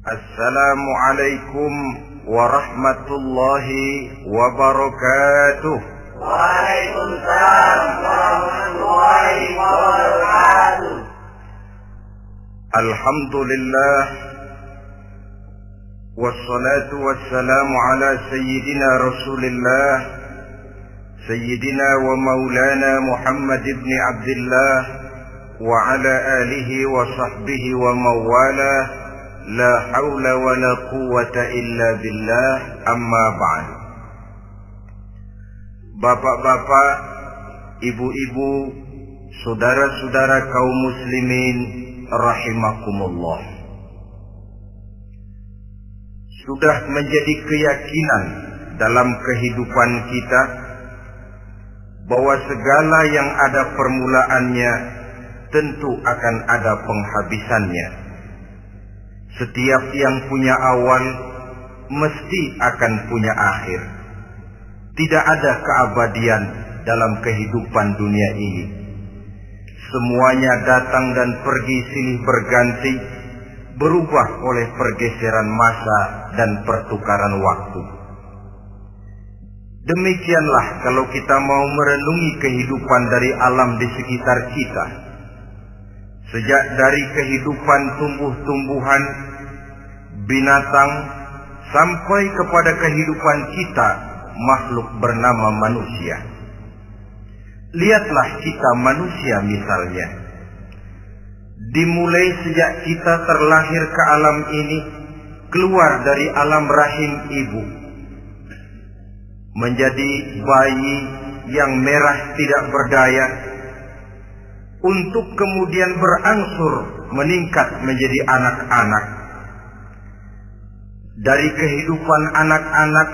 Assalamualaikum warahmatullahi wabarakatuh. Waalaikumsalam warahmatullahi wabarakatuh. Alhamdulillah, wassalatu wassalamu ala sayyidina Rasulillah, sayyidina wa maulana Muhammad ibn Abdullah wa ala alihi wa sahbihi wa mawalah. La haula wa la quwwata illa billah, amma ba'd. Bapak-bapak, ibu-ibu, saudara-saudara kaum muslimin rahimakumullah. Sudah menjadi keyakinan dalam kehidupan kita bahwa segala yang ada permulaannya tentu akan ada penghabisannya. Setiap yang punya awal mesti akan punya akhir. Tidak ada keabadian dalam kehidupan dunia ini. Semuanya datang dan pergi silih berganti, berubah oleh pergeseran masa dan pertukaran waktu. Demikianlah kalau kita mau merenungi kehidupan dari alam di sekitar kita. Sejak dari kehidupan tumbuh-tumbuhan, binatang, sampai kepada kehidupan kita, makhluk bernama manusia. Lihatlah kita manusia misalnya. Dimulai sejak kita terlahir ke alam ini, keluar dari alam rahim ibu, menjadi bayi yang merah tidak berdaya, untuk kemudian berangsur meningkat menjadi anak-anak. Dari kehidupan anak-anak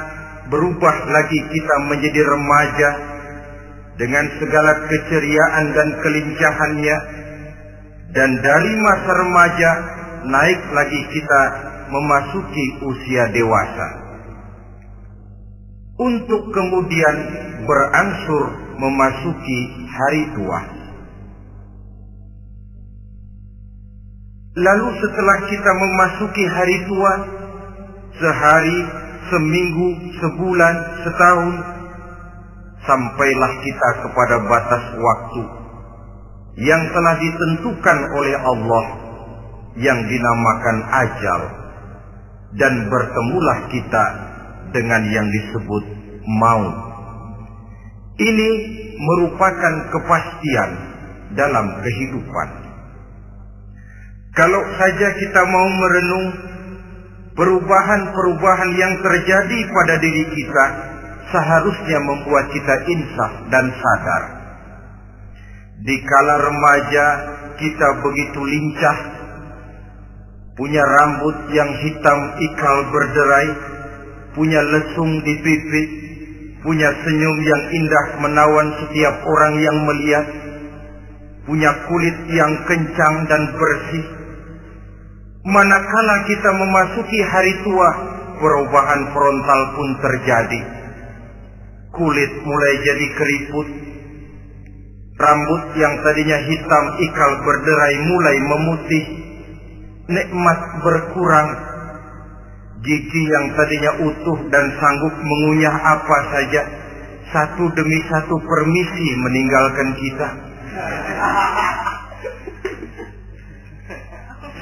berubah lagi kita menjadi remaja dengan segala keceriaan dan kelincahannya, dan dari masa remaja naik lagi kita memasuki usia dewasa, untuk kemudian berangsur memasuki hari tua. Lalu setelah kita memasuki hari tua, sehari, seminggu, sebulan, setahun, sampailah kita kepada batas waktu yang telah ditentukan oleh Allah, yang dinamakan ajal, dan bertemulah kita dengan yang disebut maut. Ini merupakan kepastian dalam kehidupan. Kalau saja kita mau merenung perubahan-perubahan yang terjadi pada diri kita, seharusnya membuat kita insaf dan sadar. Di kala remaja kita begitu lincah, punya rambut yang hitam ikal berderai, punya lesung di pipi, punya senyum yang indah menawan setiap orang yang melihat, punya kulit yang kencang dan bersih. Manakala kita memasuki hari tua, perubahan frontal pun terjadi. Kulit mulai jadi keriput, rambut yang tadinya hitam ikal berderai mulai memutih, nikmat berkurang, gigi yang tadinya utuh dan sanggup mengunyah apa saja, satu demi satu permisi meninggalkan kita.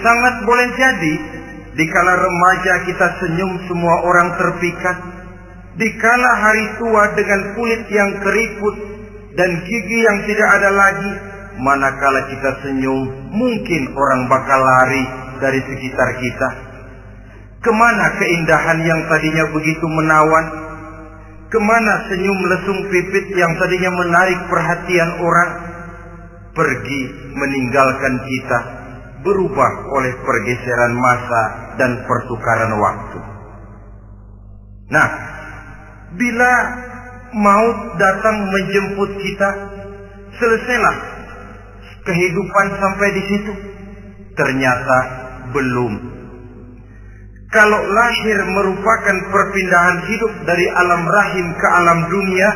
Sangat boleh jadi, dikala remaja kita senyum semua orang terpikat. Dikala hari tua dengan kulit yang keriput dan gigi yang tidak ada lagi, manakala kita senyum, mungkin orang bakal lari dari sekitar kita. Kemana keindahan yang tadinya begitu menawan? Kemana senyum lesung pipit yang tadinya menarik perhatian orang? Pergi meninggalkan kita, berubah oleh pergeseran masa dan pertukaran waktu. Nah, bila maut datang menjemput kita, selesailah kehidupan sampai di situ? Ternyata belum. Kalau lahir merupakan perpindahan hidup dari alam rahim ke alam dunia,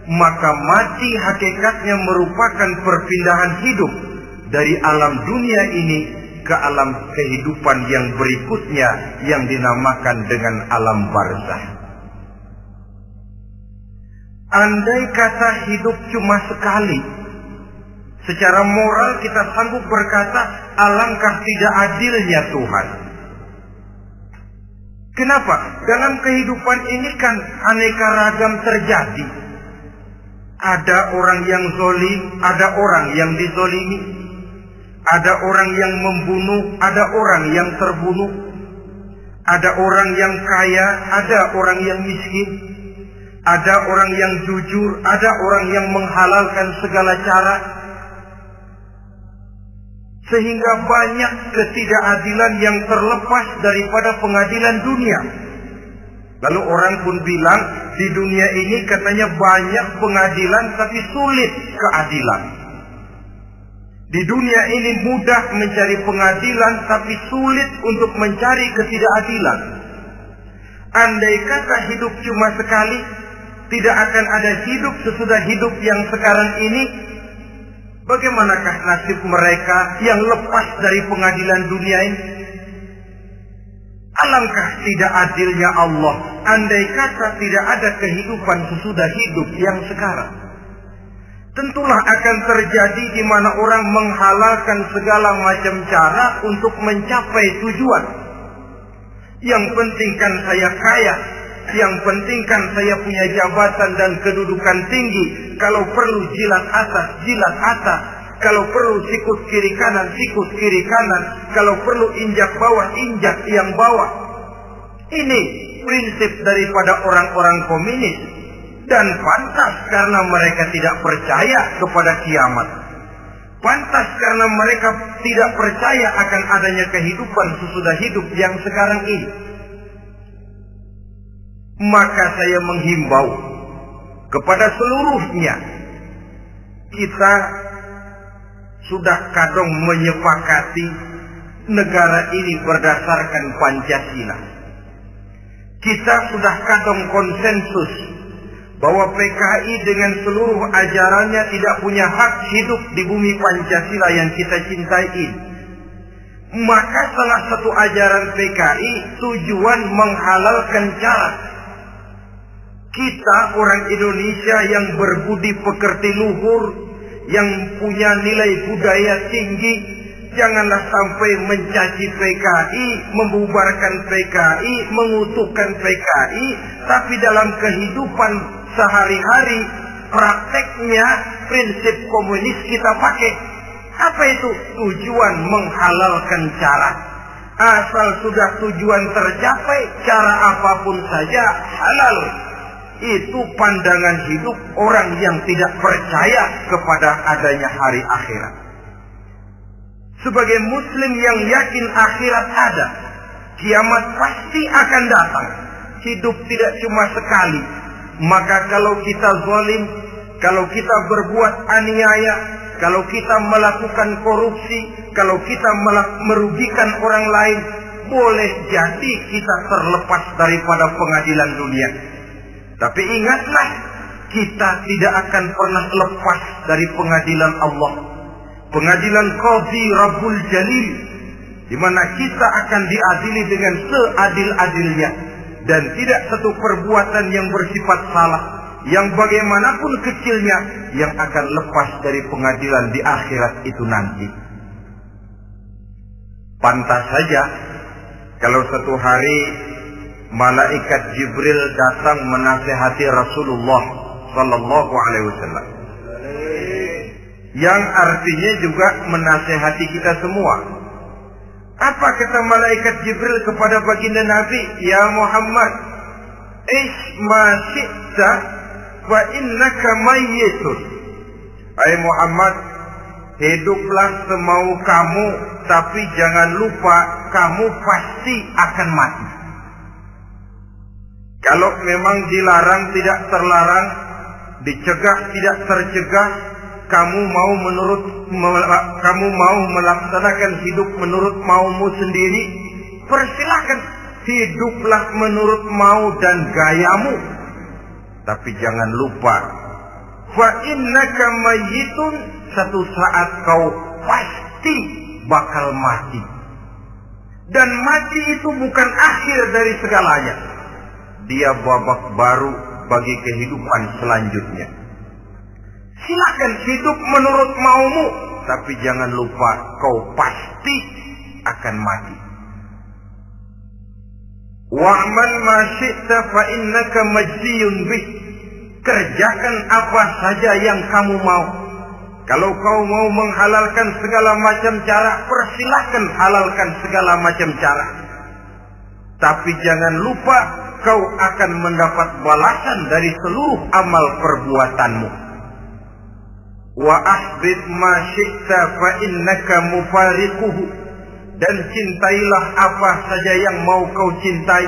maka mati hakikatnya merupakan perpindahan hidup dari alam dunia ini ke ke alam kehidupan yang berikutnya yang dinamakan dengan alam barzakh. Andai kata hidup cuma sekali, secara moral kita sanggup berkata, alangkah tidak adilnya Tuhan. Kenapa? Dalam kehidupan ini kan aneka ragam terjadi. Ada orang yang zalim, ada orang yang dizalimi. Ada orang yang membunuh, ada orang yang terbunuh. Ada orang yang kaya, ada orang yang miskin. Ada orang yang jujur, ada orang yang menghalalkan segala cara. Sehingga banyak ketidakadilan yang terlepas daripada pengadilan dunia. Lalu orang pun bilang, di dunia ini katanya banyak pengadilan tapi sulit keadilan. Di dunia ini mudah mencari pengadilan tapi sulit untuk mencari ketidakadilan. Andai kata hidup cuma sekali, tidak akan ada hidup sesudah hidup yang sekarang ini. Bagaimanakah nasib mereka yang lepas dari pengadilan dunia ini? Alangkah tidak adilnya Allah andai kata tidak ada kehidupan sesudah hidup yang sekarang. Tentulah akan terjadi di mana orang menghalalkan segala macam cara untuk mencapai tujuan. Yang penting kan saya kaya, yang penting kan saya punya jabatan dan kedudukan tinggi. Kalau perlu jilat atas, jilat atas. Kalau perlu sikut kiri kanan, sikut kiri kanan. Kalau perlu injak bawah, injak yang bawah. Ini prinsip daripada orang-orang komunis. Dan pantas karena mereka tidak percaya kepada kiamat. Pantas karena mereka tidak percaya akan adanya kehidupan sesudah hidup yang sekarang ini. Maka saya menghimbau kepada seluruhnya, kita sudah kadung menyepakati negara ini berdasarkan Pancasila. Kita sudah kadung konsensus bahwa PKI dengan seluruh ajarannya tidak punya hak hidup di bumi Pancasila yang kita cintai ini. Maka salah satu ajaran PKI tujuan menghalalkan cara. Kita orang Indonesia yang berbudi pekerti luhur, yang punya nilai budaya tinggi, janganlah sampai mencaci PKI, membubarkan PKI, mengutuhkan PKI, tapi dalam kehidupan sehari-hari prakteknya prinsip komunis kita pakai. Apa itu? Tujuan menghalalkan cara. Asal sudah tujuan tercapai, cara apapun saja halal. Itu pandangan hidup orang yang tidak percaya kepada adanya hari akhirat. Sebagai muslim yang yakin akhirat ada, kiamat pasti akan datang. Hidup tidak cuma sekali. Maka kalau kita zalim, kalau kita berbuat aniaya, kalau kita melakukan korupsi, kalau kita merugikan orang lain, boleh jadi kita terlepas daripada pengadilan dunia. Tapi ingatlah, kita tidak akan pernah lepas dari pengadilan Allah. Pengadilan Qadhi Rabbul Jalil, di mana kita akan diadili dengan seadil-adilnya. Dan tidak satu perbuatan yang bersifat salah, yang bagaimanapun kecilnya, yang akan lepas dari pengadilan di akhirat itu nanti. Pantas saja kalau satu hari malaikat Jibril datang menasihati Rasulullah Sallallahu Alaihi Wasallam, yang artinya juga menasihati kita semua. Apa kata malaikat Jibril kepada baginda Nabi? Ya Muhammad, ish ma syi'ta wa innaka mayyitun. Hai Muhammad, hiduplah semau kamu, tapi jangan lupa kamu pasti akan mati. Kalau memang dilarang tidak terlarang, dicegah tidak tercegah, kamu mau melaksanakan hidup menurut maumu sendiri, persilahkan, hiduplah menurut mau dan gayamu. Tapi jangan lupa, fa innaka mayyitun, satu saat kau pasti bakal mati. Dan mati itu bukan akhir dari segalanya. Dia babak baru bagi kehidupan selanjutnya. Silakan hidup menurut maumu, tapi jangan lupa kau pasti akan mati. Wa'mal ma syi'ta fa innaka majziyun bih. Kerjakan apa saja yang kamu mau. Kalau kau mau menghalalkan segala macam cara, persilahkan halalkan segala macam cara. Tapi jangan lupa kau akan mendapat balasan dari seluruh amal perbuatanmu. Wa ahbib ma syi'ta fa innaka mufariquhu. Dan cintailah apa saja yang mau kau cintai.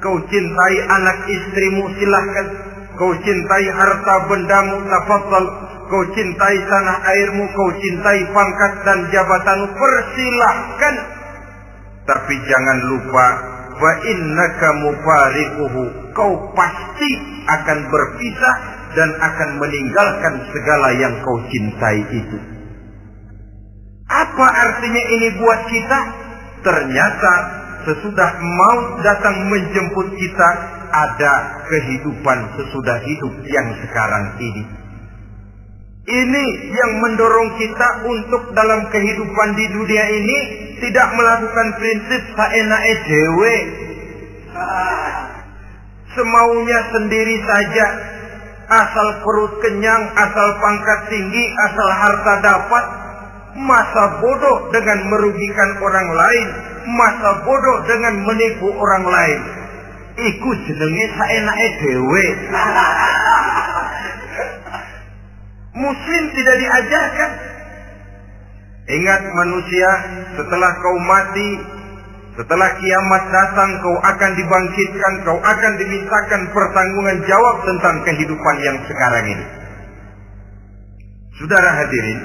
Kau cintai anak istrimu, silahkan. Kau cintai harta bendamu, tafadhal. Kau cintai tanah airmu, kau cintai pangkat dan jabatanmu, persilahkan. Tapi jangan lupa, fa innaka mufariquhu. Kau pasti akan berpisah dan akan meninggalkan segala yang kau cintai itu. Apa artinya ini buat kita? Ternyata sesudah maut datang menjemput kita, ada kehidupan sesudah hidup yang sekarang ini. Ini yang mendorong kita untuk dalam kehidupan di dunia ini tidak melakukan prinsip saenake dhewe, semaunya sendiri saja, asal perut kenyang, asal pangkat tinggi, asal harta dapat. Masa bodoh dengan merugikan orang lain, masa bodoh dengan menipu orang lain. Iku jenenge saenake dhewe. Muslim tidak diajarkan. Ingat manusia, setelah kau mati, setelah kiamat datang, kau akan dibangkitkan, kau akan dimintakan pertanggungan jawab tentang kehidupan yang sekarang ini. Saudara hadirin,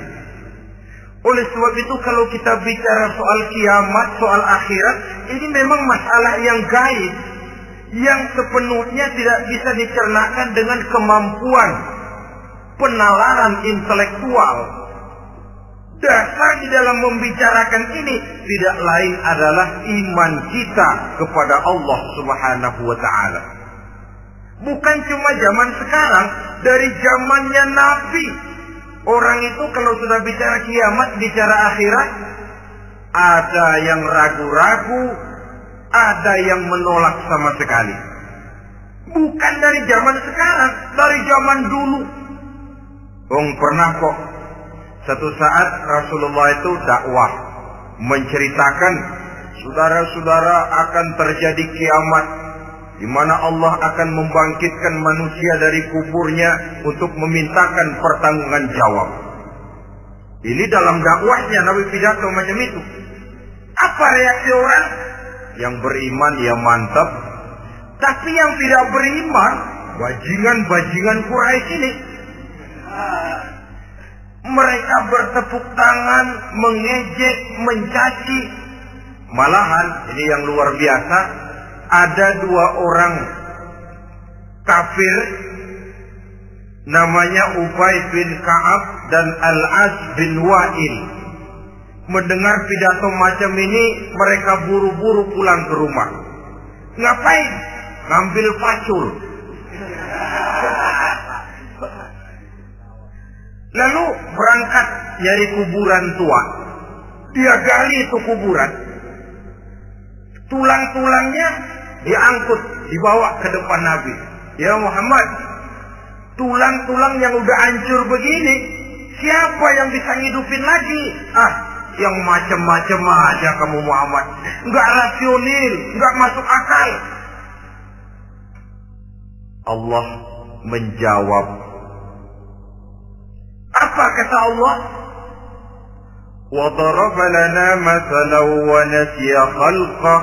oleh sebab itu kalau kita bicara soal kiamat, soal akhirat, ini memang masalah yang gaib, yang sepenuhnya tidak bisa dicernakan dengan kemampuan penalaran intelektual. Dasar di dalam membicarakan ini tidak lain adalah iman kita kepada Allah Subhanahu wa ta'ala. Bukan cuma zaman sekarang, dari zamannya Nabi. Orang itu kalau sudah bicara kiamat, bicara akhirat, ada yang ragu-ragu, ada yang menolak sama sekali. Bukan dari zaman sekarang, dari zaman dulu. Pernah kok satu saat Rasulullah itu dakwah menceritakan, saudara-saudara, akan terjadi kiamat di mana Allah akan membangkitkan manusia dari kuburnya untuk memintakan pertanggungan jawab. Ini dalam dakwahnya Nabi pidato macam itu. Apa reaksi orang? Yang beriman ya mantap, tapi yang tidak beriman, bajingan-bajingan Quraisy ini, mereka bertepuk tangan, mengejek, mencaci. Malahan ini yang luar biasa, ada dua orang kafir namanya Ubay bin Ka'ab dan Al-As bin Wa'il. Mendengar pidato macam ini, mereka buru-buru pulang ke rumah. Ngapain? Ngambil pacul. Lalu berangkat nyari kuburan tua. Dia gali itu kuburan. Tulang-tulangnya diangkut, dibawa ke depan Nabi. Ya Muhammad, tulang-tulang yang udah hancur begini, siapa yang bisa ngidupin lagi? Yang macam-macam aja kamu Muhammad. Enggak rasional, enggak masuk akal. Allah menjawab. Apa kata Allah? وَضَرَبَ لَنَا مَثَلًا وَنَسِيَ خَلْقَهُ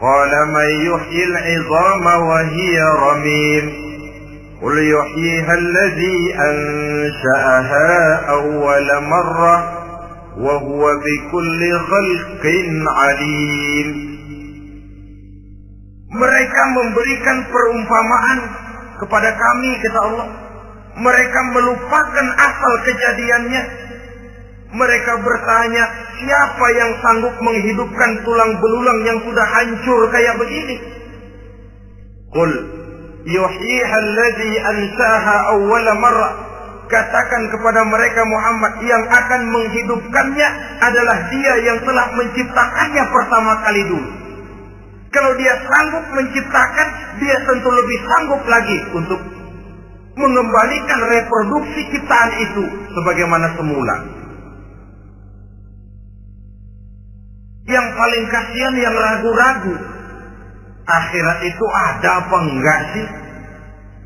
قَالَ مَنْ يُحْيِي الْعِظَامَ وَهِيَ رَمِيمٌ قُلْ يُحْيِيهَا الَّذِي أَنْشَأَهَا أَوَّلَ مَرَّةٍ وَهُوَ بِكُلِّ خَلْقٍ عَلِيمٌ. Mereka memberikan perumpamaan kepada kami, kata Allah. Mereka melupakan asal kejadiannya. Mereka bertanya, siapa yang sanggup menghidupkan tulang belulang yang sudah hancur kayak begini? Qul yuhyiha alladhi ansaha awwala marrah. Katakan kepada mereka Muhammad, yang akan menghidupkannya adalah Dia yang telah menciptakannya pertama kali dulu. Kalau Dia sanggup menciptakan, Dia tentu lebih sanggup lagi untuk mengembalikan reproduksi ciptaan itu sebagaimana semula. Yang paling kasihan yang ragu-ragu, akhirat itu ada apa enggak sih?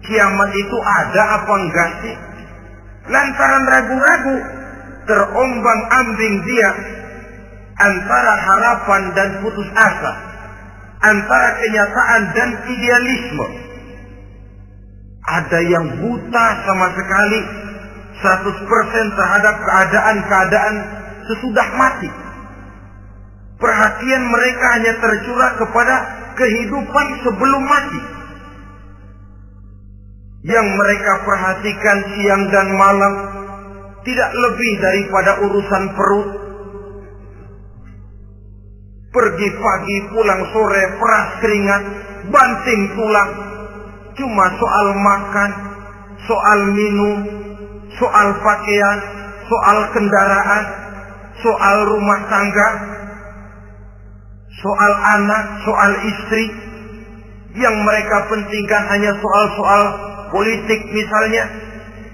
Kiamat itu ada apa enggak sih? Lantaran ragu-ragu, terombang-ambing dia antara harapan dan putus asa, antara kenyataan dan idealisme. Ada yang buta sama sekali 100% terhadap keadaan-keadaan sesudah mati. Perhatian mereka hanya tercurah kepada kehidupan sebelum mati. Yang mereka perhatikan siang dan malam tidak lebih daripada urusan perut. Pergi pagi, pulang sore, peras keringat, banting tulang. Cuma soal makan, soal minum, soal pakaian, soal kendaraan, soal rumah tangga, soal anak, soal istri. Yang mereka pentingkan hanya soal-soal politik misalnya,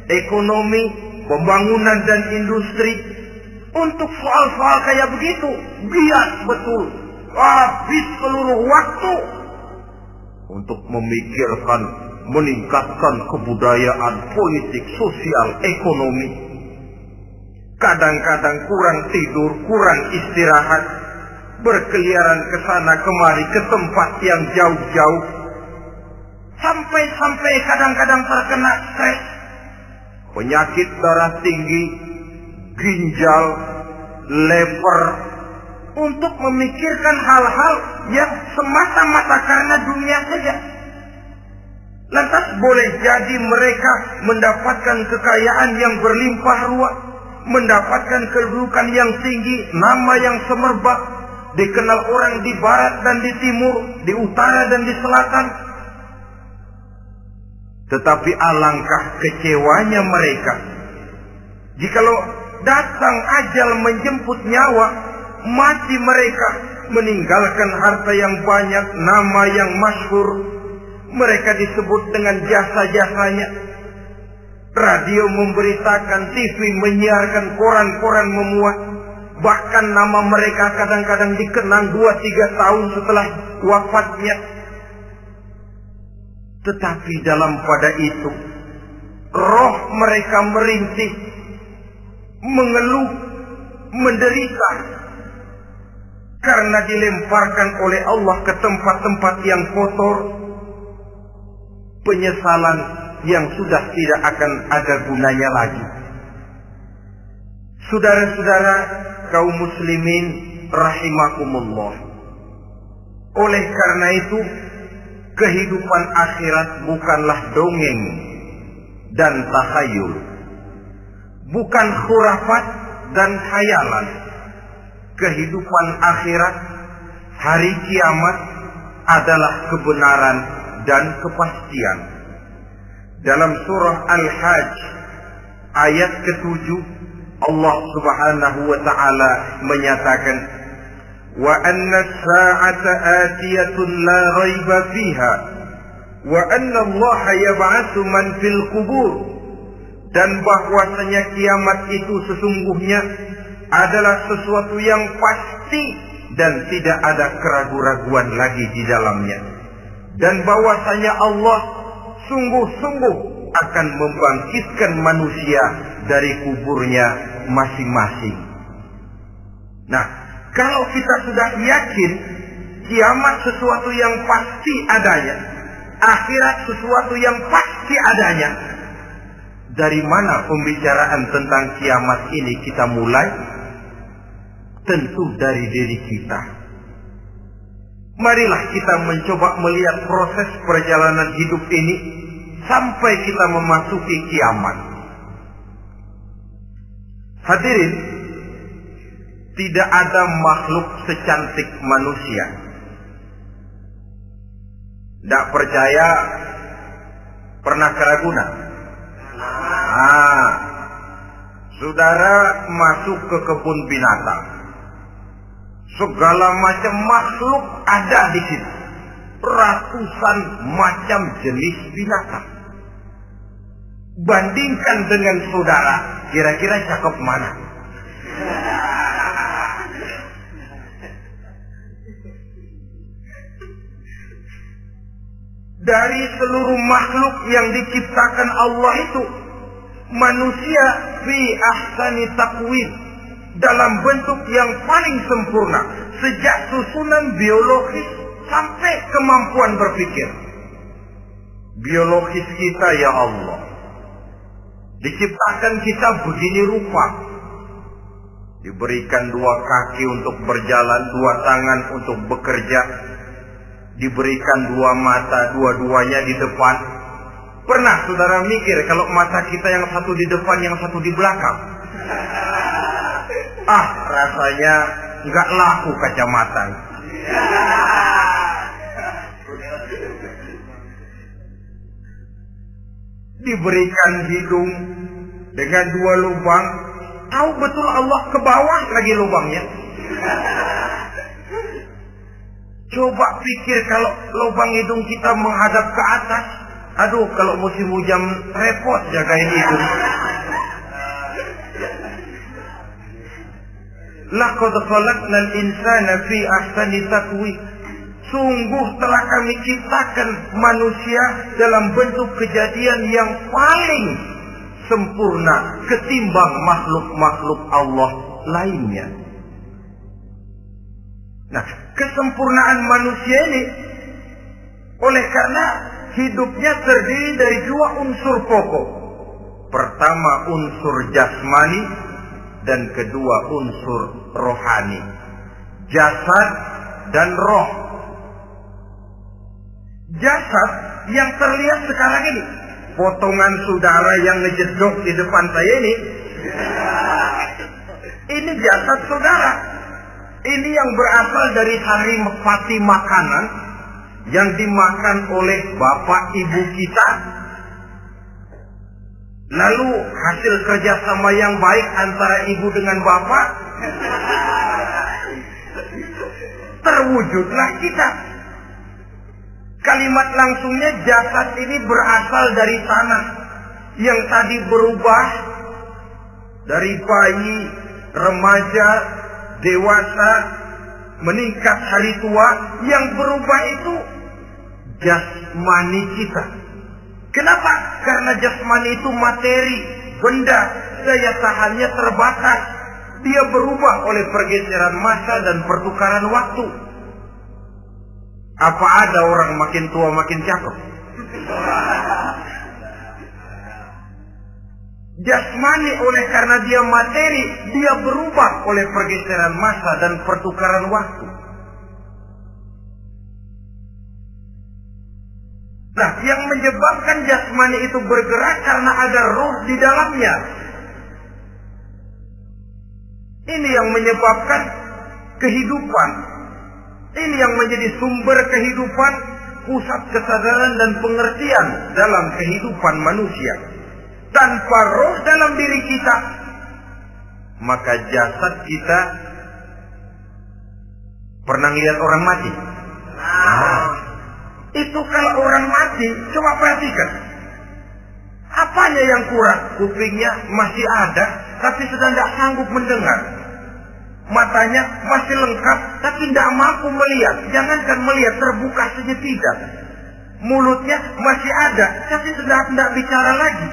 ekonomi, pembangunan dan industri. Untuk soal-soal kayak begitu, bias betul. Habis seluruh waktu untuk memikirkan, meningkatkan kebudayaan, politik, sosial, ekonomi. Kadang-kadang kurang tidur, kurang istirahat, berkeliaran ke sana kemari ke tempat yang jauh-jauh. Sampai kadang-kadang terkena stres, penyakit darah tinggi, ginjal, lever, untuk memikirkan hal-hal yang semata-mata karena dunia saja. Lantas boleh jadi mereka mendapatkan kekayaan yang berlimpah ruah, mendapatkan kedudukan yang tinggi, nama yang semerbak, dikenal orang di barat dan di timur, di utara dan di selatan. Tetapi alangkah kecewanya mereka jikalau datang ajal menjemput nyawa, mati mereka, meninggalkan harta yang banyak, nama yang masyhur. Mereka disebut dengan jasa-jasanya. Radio memberitakan, TV menyiarkan, koran-koran memuat. Bahkan nama mereka kadang-kadang dikenang 2-3 tahun setelah wafatnya. Tetapi dalam pada itu, roh mereka merintih, mengeluh, menderita, karena dilemparkan oleh Allah ke tempat-tempat yang kotor. Penyesalan yang sudah tidak akan ada gunanya lagi. Saudara-saudara kaum muslimin rahimakumullah. Oleh karena itu, kehidupan akhirat bukanlah dongeng dan takhayul, bukan khurafat dan khayalan. Kehidupan akhirat, hari kiamat adalah kebenaran dan kepastian. Dalam surah Al-Hajj ayat ke-7, Allah Subhanahu wa taala menyatakan, wa anna as-sa'ata atiyatun la raiba fiha wa anna Allah yab'atsu man fil qubur. Dan bahwasanya kiamat itu sesungguhnya adalah sesuatu yang pasti dan tidak ada keraguan-raguan lagi di dalamnya. Dan bahwasanya Allah sungguh-sungguh akan membangkitkan manusia dari kuburnya masing-masing. Nah, kalau kita sudah yakin kiamat sesuatu yang pasti adanya, akhirat sesuatu yang pasti adanya, dari mana pembicaraan tentang kiamat ini kita mulai? Tentu dari diri kita. Marilah kita mencoba melihat proses perjalanan hidup ini sampai kita memasuki kiamat. Hadirin, tidak ada makhluk secantik manusia. Tidak percaya, pernah ke Ragunan? Saudara masuk ke kebun binatang. Segala macam makhluk ada di situ. Ratusan macam jenis binatang. Bandingkan dengan saudara, kira-kira cakep mana? Dari seluruh makhluk yang diciptakan Allah itu, manusia fi ahsani taqwim, dalam bentuk yang paling sempurna, sejak susunan biologis sampai kemampuan berpikir. Biologis kita ya Allah, diciptakan kita begini rupa. Diberikan 2 kaki untuk berjalan, 2 tangan untuk bekerja. Diberikan 2 mata, dua-duanya di depan. Pernah saudara mikir kalau mata kita yang satu di depan, yang satu di belakang? Rasanya nggak laku kacamata. Diberikan hidung dengan 2 lubang. Tahu betul Allah ke bawah lagi lubangnya. Coba pikir kalau lubang hidung kita menghadap ke atas. Aduh, kalau musim hujan repot jagain hidung. Laqad khalaqnal insana fi ahsani taqwim. Sungguh telah kami ciptakan manusia dalam bentuk kejadian yang paling sempurna ketimbang makhluk-makhluk Allah lainnya. Nah, kesempurnaan manusia ini oleh karena hidupnya terdiri dari 2 unsur pokok. Pertama unsur jasmani dan kedua unsur rohani. Jasad dan roh. Jasad yang terlihat sekarang ini, potongan saudara yang ngejedok di depan saya ini jasad saudara. Ini yang berasal dari saripati makanan yang dimakan oleh bapak ibu kita. Lalu hasil kerjasama yang baik antara ibu dengan bapak, terwujudlah kita. Kalimat langsungnya jasad ini berasal dari tanah yang tadi berubah dari bayi, remaja, dewasa, meningkat hari tua. Yang berubah itu jasmani kita. Kenapa? Karena jasmani itu materi, benda, daya tahannya terbatas. Dia berubah oleh pergeseran masa dan pertukaran waktu. Apa ada orang makin tua makin cakep? Jasmani oleh karena dia materi, dia berubah oleh pergeseran masa dan pertukaran waktu. Nah, yang menyebabkan jasmani itu bergerak karena ada roh di dalamnya. Ini yang menyebabkan kehidupan. Ini yang menjadi sumber kehidupan, pusat kesadaran dan pengertian dalam kehidupan manusia. Tanpa roh dalam diri kita, maka jasad kita pernah lihat orang mati. Itu kalau orang mati, coba perhatikan. Apanya yang kurang? Kupingnya masih ada, tapi sudah tidak sanggup mendengar. Matanya masih lengkap, tapi tidak mampu melihat. Jangankan melihat, terbuka saja tidak. Mulutnya masih ada, tapi sudah tidak bicara lagi.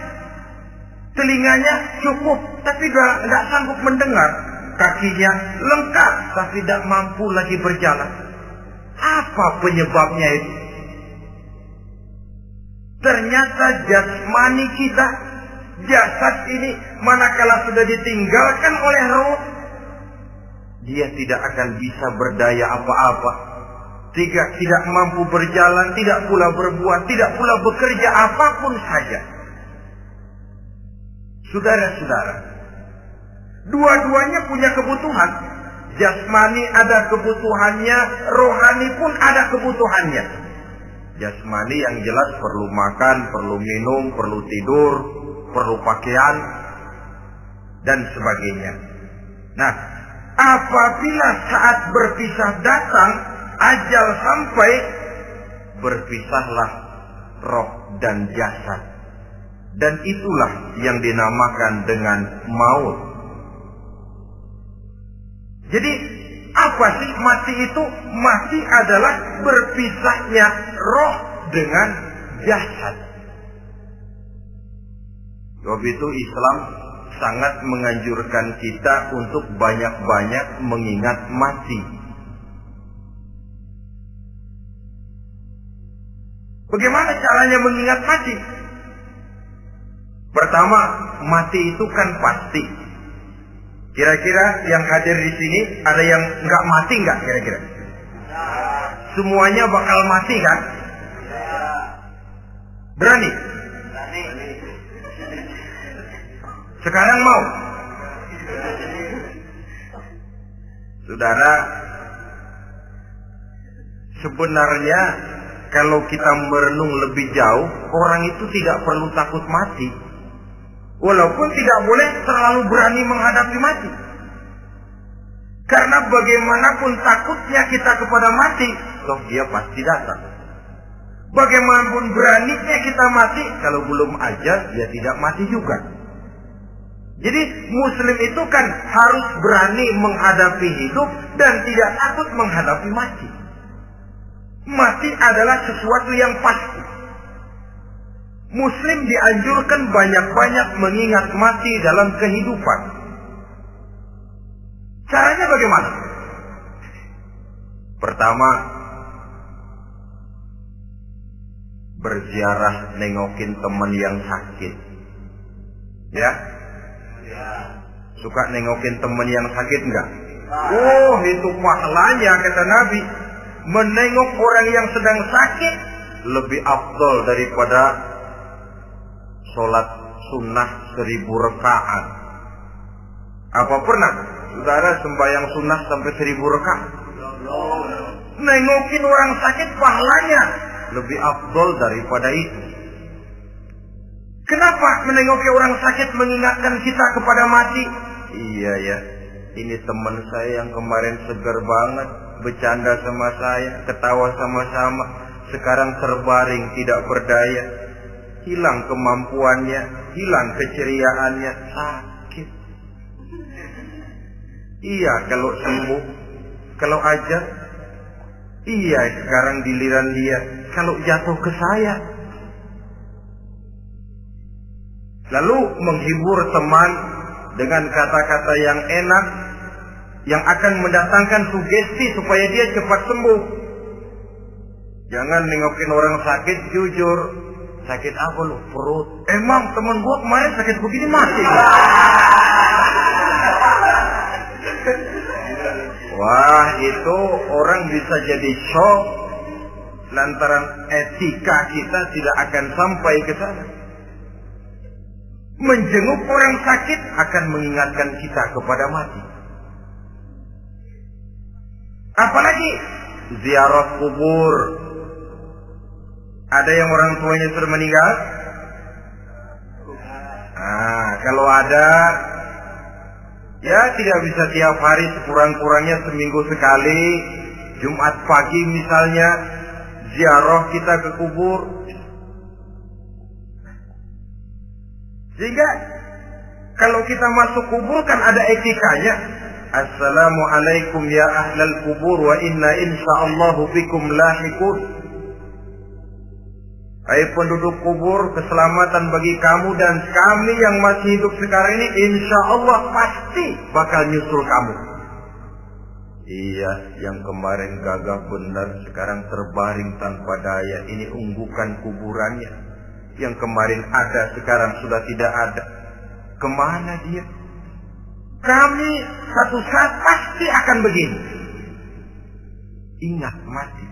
Telinganya cukup, tapi sudah tidak sanggup mendengar. Kakinya lengkap, tapi tidak mampu lagi berjalan. Apa penyebabnya itu? Ternyata jasmani kita, jasad ini, manakala sudah ditinggalkan oleh roh, dia tidak akan bisa berdaya apa-apa. Tidak mampu berjalan, tidak pula berbuat, tidak pula bekerja apapun saja. Saudara-saudara, dua-duanya punya kebutuhan. Jasmani ada kebutuhannya, rohani pun ada kebutuhannya. Jasmani yang jelas perlu makan, perlu minum, perlu tidur, perlu pakaian, dan sebagainya. Nah, apabila saat berpisah datang, ajal sampai, berpisahlah roh dan jasad. Dan itulah yang dinamakan dengan maut. Jadi apa sih mati itu? Mati adalah berpisahnya roh dengan jasad. Sebab itu Islam sangat menganjurkan kita untuk banyak-banyak mengingat mati. Bagaimana caranya mengingat mati? Pertama, mati itu kan pasti. Kira-kira yang hadir di sini ada yang nggak mati nggak kira-kira? Semuanya bakal mati kan? Berani? Sekarang mau? Saudara, sebenarnya kalau kita merenung lebih jauh, orang itu tidak perlu takut mati. Walaupun tidak boleh terlalu berani menghadapi mati. Karena bagaimanapun takutnya kita kepada mati, toh dia pasti datang. Bagaimanapun beraninya kita mati, kalau belum ajal, dia tidak mati juga. Jadi Muslim itu kan harus berani menghadapi hidup dan tidak takut menghadapi mati. Mati adalah sesuatu yang pasti. Muslim dianjurkan banyak-banyak mengingat mati dalam kehidupan. Caranya bagaimana? Pertama, berziarah nengokin teman yang sakit. Ya? Suka nengokin teman yang sakit enggak? Oh, itu pahalanya kata Nabi. Menengok orang yang sedang sakit lebih afdal daripada sholat sunnah 1000 rakaat. Apa pernah saudara sembahyang sunnah sampai 1000 rakaat? Nengokin orang sakit pahalanya lebih afdal daripada itu. Kenapa menengoki orang sakit mengingatkan kita kepada mati? Iya ya, ini teman saya yang kemarin segar banget, bercanda sama saya, ketawa sama-sama, sekarang terbaring tidak berdaya. Hilang kemampuannya, hilang keceriaannya, sakit. Iya kalau sembuh, kalau aja. Iya sekarang giliran dia, kalau jatuh ke saya. Lalu menghibur teman dengan kata-kata yang enak, yang akan mendatangkan sugesti supaya dia cepat sembuh. Jangan nengokin orang sakit, jujur. Sakit apa lu? Perut. Emang teman gua kemarin sakit begini mati. Wah, itu orang bisa jadi shock lantaran etika kita tidak akan sampai ke sana. Menjenguk orang sakit akan mengingatkan kita kepada mati. Apalagi ziarah kubur. Ada yang orang tuanya sudah meninggal? Nah, kalau ada, ya tidak bisa tiap hari, sekurang-kurangnya seminggu sekali. Jumat pagi misalnya, ziarah kita ke kubur. Sehingga kalau kita masuk kubur kan ada etikanya. Assalamualaikum ya ahlal kubur wa inna insyaallahu bikum lahiqun. Hai penduduk kubur, keselamatan bagi kamu dan kami yang masih hidup sekarang ini insya Allah pasti bakal nyusul kamu. Iya, yang kemarin gagah benar sekarang terbaring tanpa daya. Ini unggukan kuburannya. Yang kemarin ada sekarang sudah tidak ada. Kemana dia? Kami satu saat pasti akan begini. Ingat mati.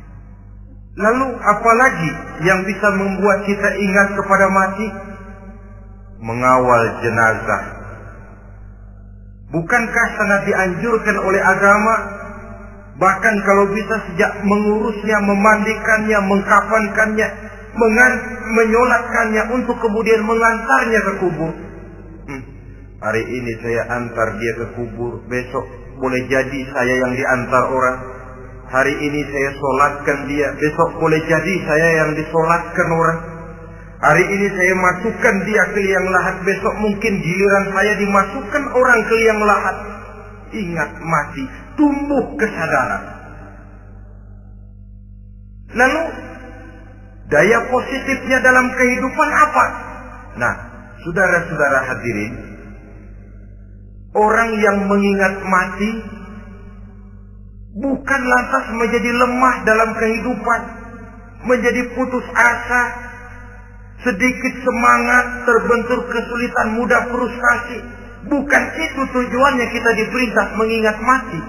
Lalu apalagi yang bisa membuat kita ingat kepada mati? Mengawal jenazah. Bukankah sangat dianjurkan oleh agama? Bahkan kalau bisa sejak mengurusnya, memandikannya, mengkafankannya, menyolatkannya untuk kemudian mengantarnya ke kubur. Hari ini saya antar dia ke kubur, besok boleh jadi saya yang diantar orang. Hari ini saya solatkan dia, besok boleh jadi saya yang disolatkan orang. Hari ini saya masukkan dia ke liang lahat, besok mungkin giliran saya dimasukkan orang ke liang lahat. Ingat mati, tumbuh kesadaran. Lalu daya positifnya dalam kehidupan apa? Nah, saudara-saudara hadirin, orang yang mengingat mati bukan lantas menjadi lemah dalam kehidupan, menjadi putus asa, sedikit semangat, terbentur kesulitan, mudah frustasi. Bukan itu tujuannya kita diperintah mengingat mati.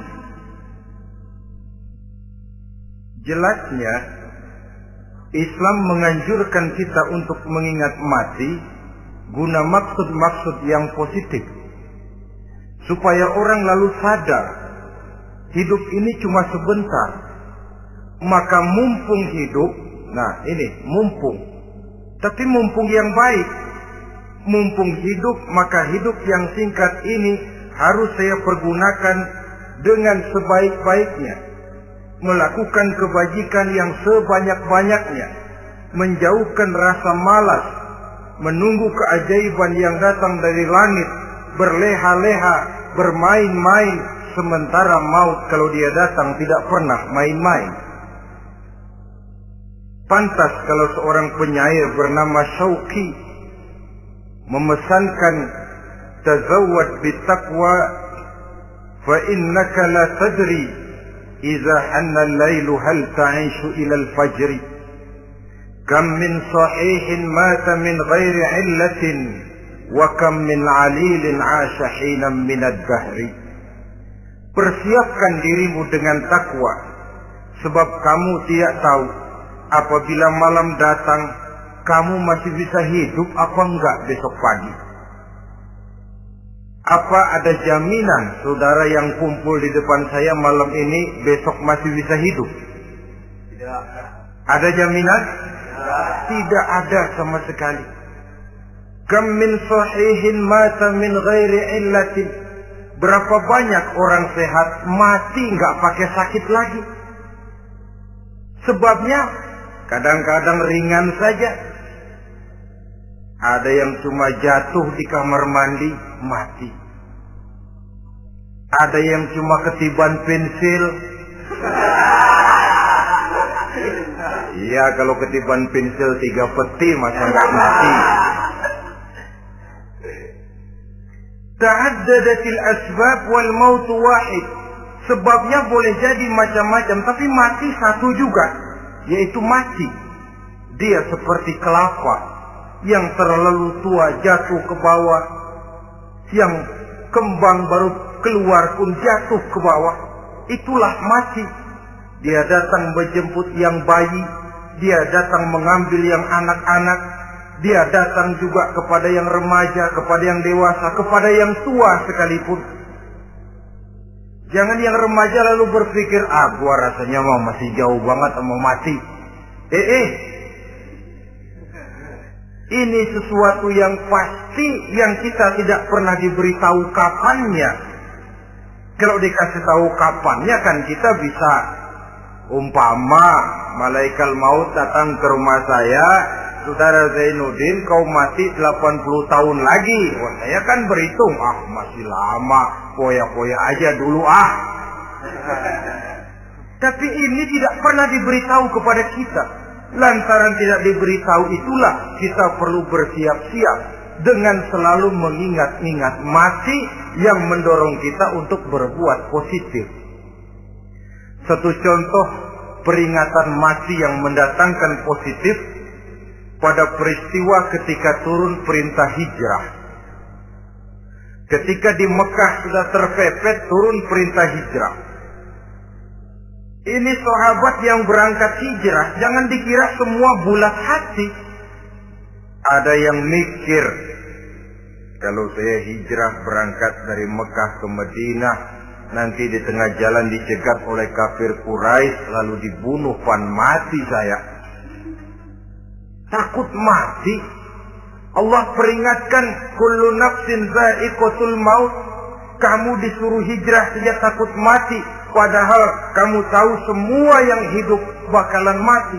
Jelasnya Islam menganjurkan kita untuk mengingat mati guna maksud-maksud yang positif, supaya orang lalu sadar hidup ini cuma sebentar. Maka mumpung hidup, nah ini mumpung, tapi mumpung yang baik. Mumpung hidup, maka hidup yang singkat ini harus saya pergunakan dengan sebaik-baiknya, melakukan kebajikan yang sebanyak-banyaknya, menjauhkan rasa malas, menunggu keajaiban yang datang dari langit, berleha-leha, bermain-main, sementara maut kalau dia datang tidak pernah main-main. Pantas kalau seorang penyair bernama Syauqi memesankan, tazawwad bitaqwa fa innaka la tadri idza hanna al-lailu hal ta'ishu ila al-fajr, kam min sahihin mata min ghairi illatin wa kam min 'alilin 'asha hinan min ad-dahri. Persiapkan dirimu dengan takwa, sebab kamu tidak tahu apabila malam datang kamu masih bisa hidup apa enggak besok pagi. Apa ada jaminan saudara yang kumpul di depan saya malam ini besok masih bisa hidup? Tidak. Ada jaminan? Tidak ada sama sekali. Kam min sahihin mata min ghairi illatin. Berapa banyak orang sehat mati enggak pakai sakit lagi. Sebabnya kadang-kadang ringan saja. Ada yang cuma jatuh di kamar mandi, mati. Ada yang cuma ketiban pensil. Iya, kalau ketiban pensil 3 peti masa nggak mati. Ta'addadatil asbab wal maut wahid. Sebabnya boleh jadi macam-macam, tapi mati satu juga, yaitu mati. Dia seperti kelapa yang terlalu tua jatuh ke bawah, yang kembang baru keluar pun jatuh ke bawah. Itulah mati. Dia datang menjemput yang bayi, dia datang mengambil yang anak-anak, dia datang juga kepada yang remaja, kepada yang dewasa, kepada yang tua sekalipun. Jangan yang remaja lalu berpikir, gua rasanya masih jauh banget mau mati. Ini sesuatu yang pasti yang kita tidak pernah diberitahu kapannya. Kalau dikasih tahu kapannya kan kita bisa, umpama malaikat maut datang ke rumah saya, saudara Zainuddin kau mati 80 tahun lagi. Wah, saya kan berhitung, masih lama, poya-poya aja dulu Tapi ini tidak pernah diberitahu kepada kita. Lantaran tidak diberitahu itulah kita perlu bersiap-siap dengan selalu mengingat-ingat mati yang mendorong kita untuk berbuat positif. Satu contoh peringatan mati yang mendatangkan positif pada peristiwa ketika turun perintah hijrah. Ketika di Mekah sudah terpepet turun perintah hijrah. Ini sahabat yang berangkat hijrah, jangan dikira semua bulat hati. Ada yang mikir, kalau saya hijrah berangkat dari Mekah ke Madinah, nanti di tengah jalan dicegat oleh kafir Quraisy lalu dibunuh, mati saya. Takut mati. Allah peringatkan, kullu nafsin dha'iqatul maut. Kamu disuruh hijrah saja takut mati, padahal kamu tahu semua yang hidup bakalan mati.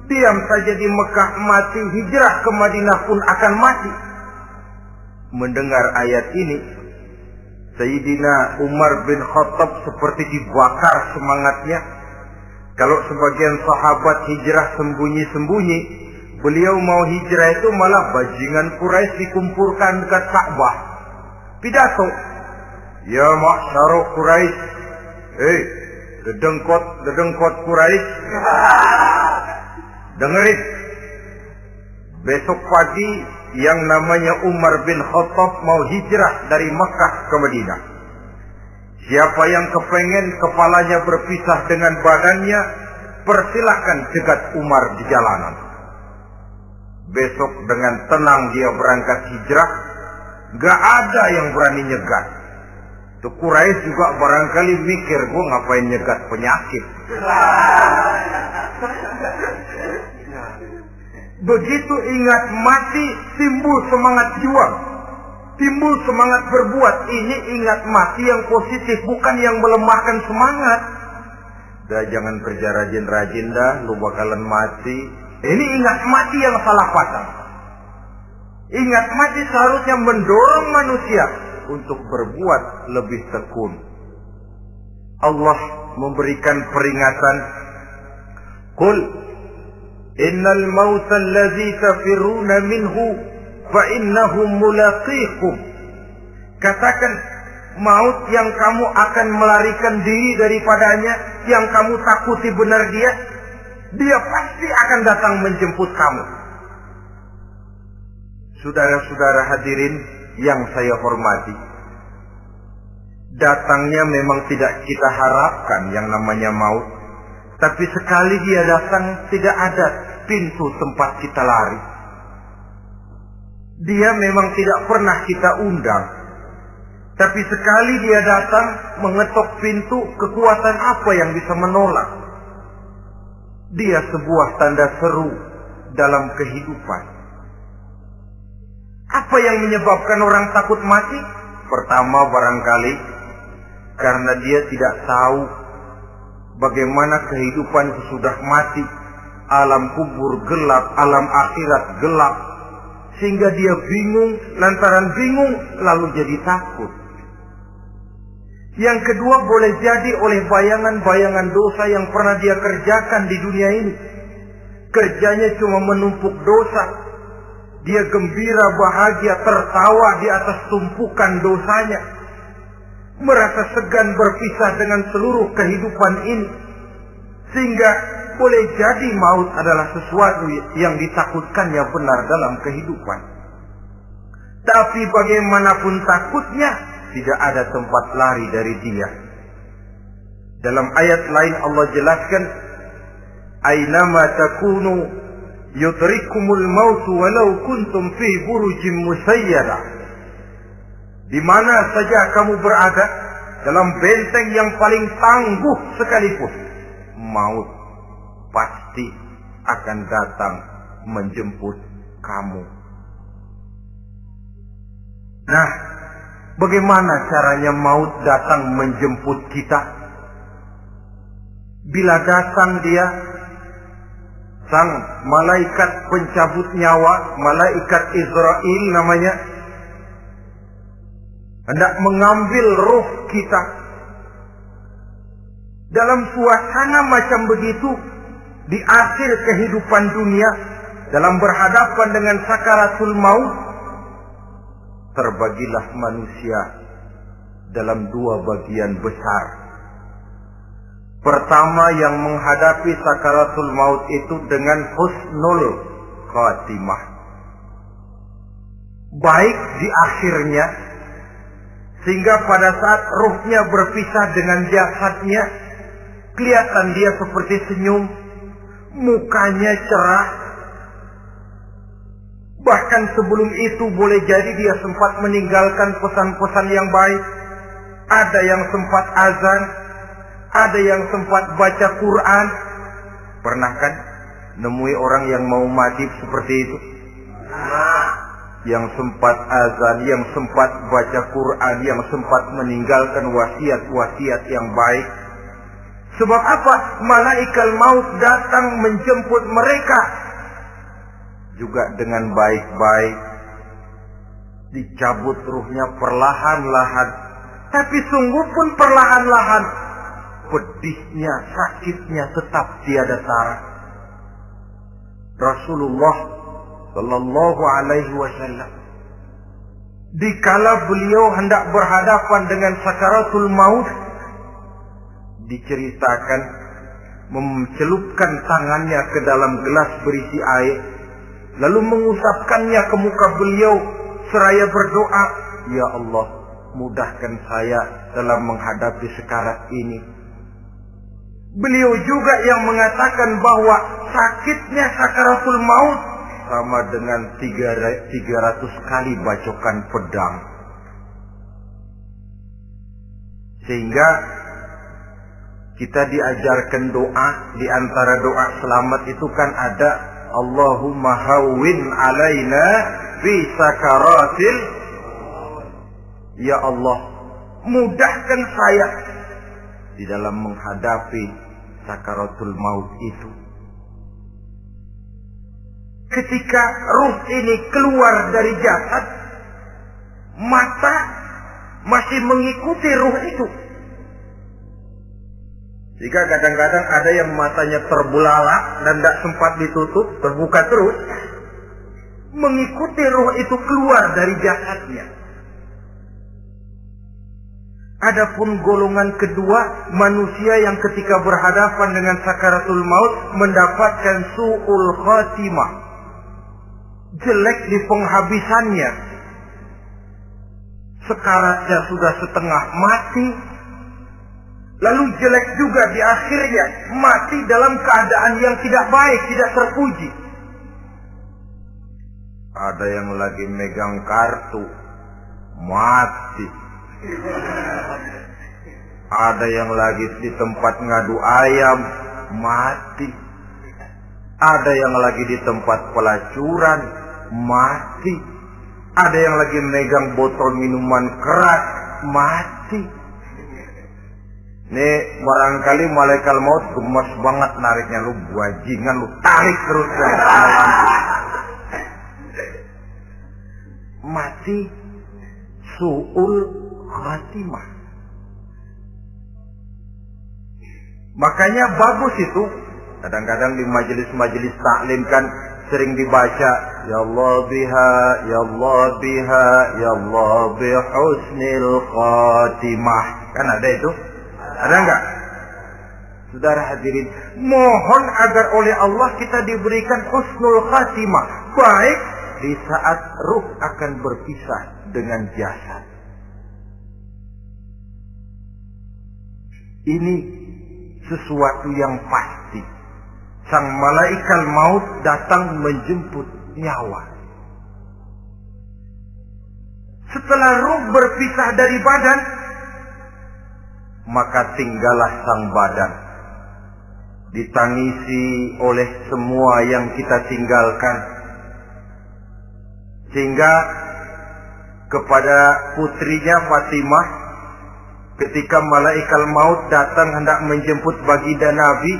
Diam saja di Mekah mati, hijrah ke Madinah pun akan mati. Mendengar ayat ini, Sayyidina Umar bin Khattab seperti dibakar semangatnya. Kalau sebagian sahabat hijrah sembunyi-sembunyi, beliau mau hijrah itu malah bajingan Quraisy dikumpulkan dekat Ka'bah. Pidato, ya ma'syara Quraisy, dedengkot Quraisy, dengerin. Besok pagi yang namanya Umar bin Khattab mau hijrah dari Makkah ke Madinah. Siapa yang kepengen kepalanya berpisah dengan badannya, persilahkan cegat Umar di jalanan. Besok dengan tenang dia berangkat hijrah, gak ada yang berani nyegat. Tuh Quraisy juga barangkali mikir, gua ngapain nyegat penyakit. Begitu ingat mati, timbul semangat juang, timbul semangat berbuat. Ini ingat mati yang positif, bukan yang melemahkan semangat. Dah jangan kerja rajin-rajin dah, lu bakalan mati. Ini ingat mati yang salah patah. Ingat mati seharusnya mendorong manusia untuk berbuat lebih tekun. Allah memberikan peringatan, Qul innal mauta allazi tafiruna minhu fa innahu mulaqikum. Katakan, maut yang kamu akan melarikan diri daripadanya, yang kamu takuti benar dia pasti akan datang menjemput kamu. Saudara-saudara hadirin yang saya hormati, datangnya memang tidak kita harapkan yang namanya maut. Tapi sekali dia datang, tidak ada pintu tempat kita lari. Dia memang tidak pernah kita undang. Tapi sekali dia datang, mengetok pintu, kekuatan apa yang bisa menolak? Dia sebuah tanda seru dalam kehidupan. Apa yang menyebabkan orang takut mati? Pertama barangkali karena dia tidak tahu bagaimana kehidupan sesudah mati. Alam kubur gelap, alam akhirat gelap. Sehingga dia bingung, lantaran bingung lalu jadi takut. Yang kedua boleh jadi oleh bayangan-bayangan dosa yang pernah dia kerjakan di dunia ini. Kerjanya cuma menumpuk dosa. Dia gembira, bahagia, tertawa di atas tumpukan dosanya. Merasa segan berpisah dengan seluruh kehidupan ini. Sehingga boleh jadi maut adalah sesuatu yang ditakutkannya benar dalam kehidupan. Tapi bagaimanapun takutnya, tidak ada tempat lari dari dia. Dalam ayat lain Allah jelaskan, Aynama takunu yudrikumul maut walau kuntum fi burujim musayyada. Di mana saja kamu berada, dalam benteng yang paling tangguh sekalipun, maut pasti akan datang menjemput kamu. Nah, bagaimana caranya maut datang menjemput kita? Bila datang dia, sang malaikat pencabut nyawa, malaikat Israel namanya, hendak mengambil ruh kita. Dalam suasana macam begitu, di akhir kehidupan dunia, dalam berhadapan dengan sakaratul maut, terbagilah manusia dalam dua bagian besar. Pertama, yang menghadapi sakaratul maut itu dengan husnul khatimah, baik di akhirnya, sehingga pada saat ruhnya berpisah dengan jasadnya, kelihatan dia seperti senyum, mukanya cerah, Bahkan sebelum itu boleh jadi dia sempat meninggalkan pesan-pesan yang baik. Ada yang sempat azan, ada yang sempat baca Quran. Pernah kan nemui orang yang mau mati seperti itu? Yang sempat azan, yang sempat baca Quran, yang sempat meninggalkan wasiat-wasiat yang baik. Sebab apa? Malaikat maut datang menjemput mereka juga dengan baik-baik. Dicabut ruhnya perlahan-lahan. Tapi sungguh pun perlahan-lahan. Pedihnya, sakitnya tetap tiada tara. Rasulullah Sallallahu Alaihi Wasallam, dikala beliau hendak berhadapan dengan sakaratul maut, diceritakan mencelupkan tangannya ke dalam gelas berisi air, lalu mengusapkannya ke muka beliau seraya berdoa, "Ya Allah, mudahkan saya dalam menghadapi sekarat ini." Beliau juga yang mengatakan bahwa sakitnya sakaratul maut sama dengan 300 kali bacokan pedang. Sehingga kita diajarkan doa, di antara doa selamat itu kan ada Allahumma hawwin alaina fi sakaratil. Ya Allah, mudahkan saya di dalam menghadapi sakaratul maut itu. Ketika ruh ini keluar dari jasad, mata masih mengikuti ruh itu. Jika kadang-kadang ada yang matanya terbelalak dan tidak sempat ditutup, terbuka terus, mengikuti ruh itu keluar dari jasadnya. Adapun golongan kedua, manusia yang ketika berhadapan dengan sakaratul maut mendapatkan su'ul khatimah, jelek di penghabisannya. Sekaratnya sudah setengah mati, lalu jelek juga di akhirnya, mati dalam keadaan yang tidak baik, tidak terpuji. Ada yang lagi megang kartu, mati. Ada yang lagi di tempat ngadu ayam, mati. Ada yang lagi di tempat pelacuran, mati. Ada yang lagi megang botol minuman keras, mati. Nih barangkali malaikat maut gemes banget nariknya, lu bajingan, lu tarik terus kan. Mati su'ul khatimah. Makanya bagus itu. Kadang-kadang di majelis-majelis taklim kan sering dibaca, Ya Allah biha, Ya Allah biha, Ya Allah bihusnil khatimah. Kan ada itu? Ada enggak? Saudara hadirin, mohon agar oleh Allah kita diberikan husnul khatimah, baik di saat ruh akan berpisah dengan jasad. Ini sesuatu yang pasti. Sang malaikat maut datang menjemput nyawa. Setelah ruh berpisah dari badan, maka tinggallah sang badan, ditangisi oleh semua yang kita tinggalkan. Sehingga kepada putrinya Fatimah, ketika malaikat maut datang hendak menjemput baginda Nabi,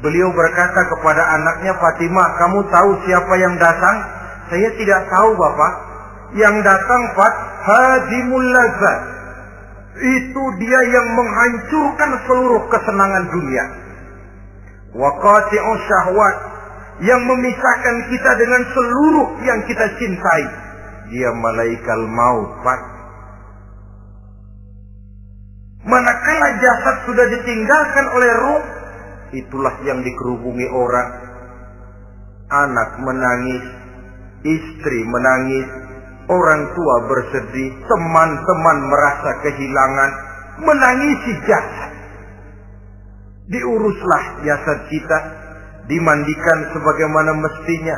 beliau berkata kepada anaknya, Fatimah, kamu tahu siapa yang datang? Saya tidak tahu, Bapak. Yang datang hadimul lazat. Itu dia yang menghancurkan seluruh kesenangan dunia. Wa qati'u syahwat, yang memisahkan kita dengan seluruh yang kita cintai. Dia malaikat maut, Pak. Manakala jasad sudah ditinggalkan oleh ruh, itulah yang dikerubungi orang. Anak menangis, istri menangis, orang tua bersedih, teman-teman merasa kehilangan, menangisi jasad. Diuruslah jasad kita, dimandikan sebagaimana mestinya,